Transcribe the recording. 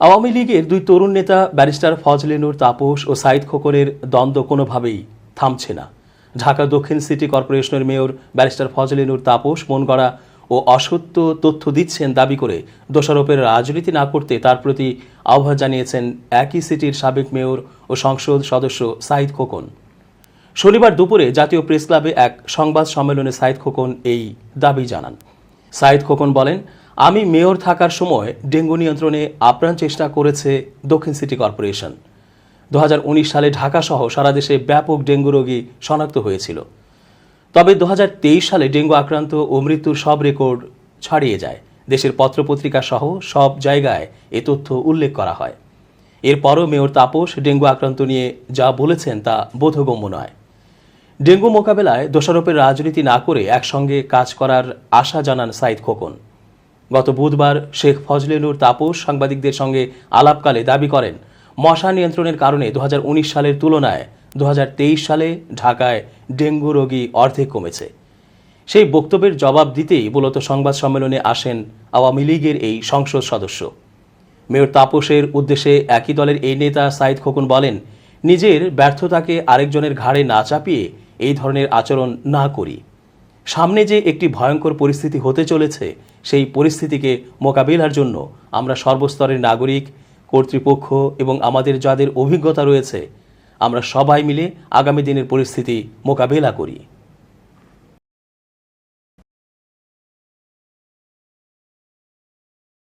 আওয়ামী লীগের দুই তরুণ নেতা ব্যারিস্টার ফজলে নূর তাপস ও সাঈদ খোকনের দ্বন্দ্ব কোনোভাবেই থামছে না। ঢাকা দক্ষিণ সিটি কর্পোরেশনের মেয়র ব্যারিস্টার ফজলে নূর তাপস মন গড়া ও অসত্য তথ্য দিচ্ছেন দাবি করে দোষারোপের রাজনীতি না করতে তার প্রতি আহ্বান জানিয়েছেন একই সিটির সাবেক মেয়র ও সংসদ সদস্য সাঈদ খোকন। শনিবার দুপুরে জাতীয় প্রেস ক্লাবে এক সংবাদ সম্মেলনে সাঈদ খোকন এই দাবি জানান। সাঈদ খোকন বলেন, আমি মেয়র থাকার সময় ডেঙ্গু নিয়ন্ত্রণে আপ্রাণ চেষ্টা করেছে দক্ষিণ সিটি কর্পোরেশন। 2019 সালে ঢাকাসহ সারা দেশে ব্যাপক ডেঙ্গু রোগী শনাক্ত হয়েছিল। তবে 2023 সালে ডেঙ্গু আক্রান্ত ও মৃত্যুর সব রেকর্ড ছাড়িয়ে যায়। দেশের পত্রপত্রিকা সহ সব জায়গায় এ তথ্য উল্লেখ করা হয়। এরপরও মেয়র তাপস ডেঙ্গু আক্রান্ত নিয়ে যা বলেছেন তা বোধগম্য নয়। ডেঙ্গু মোকাবেলায় দোষারোপের রাজনীতি না করে একসঙ্গে কাজ করার আশা জানান সাঈদ খোকন। গত বুধবার শেখ ফজলে নূর তাপস সাংবাদিকদের সঙ্গে আলাপকালে দাবি করেন, মশা নিয়ন্ত্রণের কারণে 2019 সালের তুলনায় 2023 সালে ঢাকায় ডেঙ্গু রোগী অর্ধেক কমেছে। সেই বক্তব্যের জবাব দিতেই মূলত সংবাদ সম্মেলনে আসেন আওয়ামী লীগের এই সংসদ সদস্য। মেয়র তাপসের উদ্দেশ্যে একই দলের এই নেতা সাঈদ খোকন বলেন, নিজের ব্যর্থতাকে আরেকজনের ঘাড়ে না চাপিয়ে এই ধরনের আচরণ না করি। সামনে যে একটি ভয়ঙ্কর পরিস্থিতি হতে চলেছে, সেই পরিস্থিতিকে মোকাবিলার জন্য আমরা সর্বস্তরের নাগরিক, কর্তৃপক্ষ এবং আমাদের যাদের অভিজ্ঞতা রয়েছে, আমরা সবাই মিলে আগামী দিনের পরিস্থিতি মোকাবেলা করি।